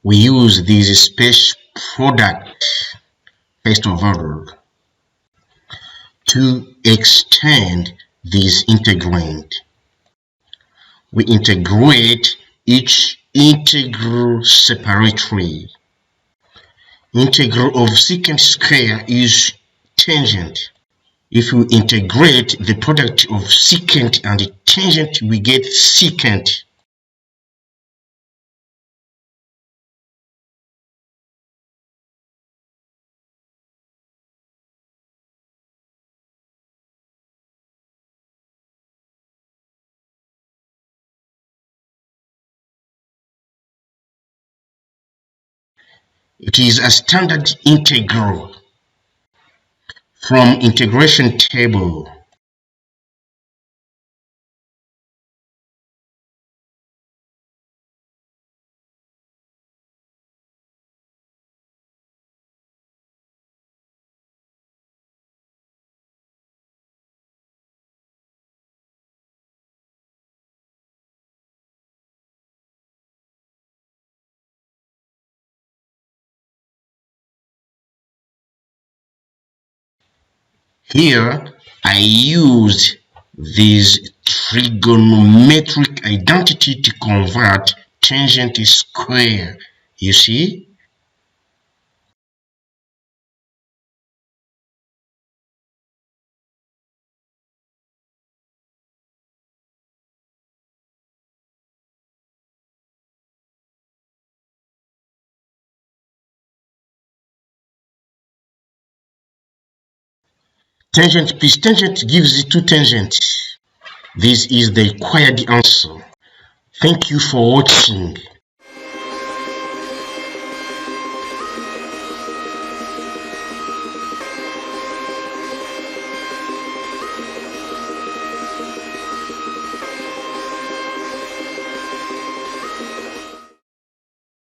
we use this space product first of all to extend this integrand. We integrate each integral separately. Integral of secant square is tangent. If we integrate the product of secant and the tangent, we get secant. It is a standard integral from integration table. Here, I used this trigonometric identity to convert tangent to square. You see? Tangent plus tangent gives the two tangents. This is the required answer. Thank you for watching.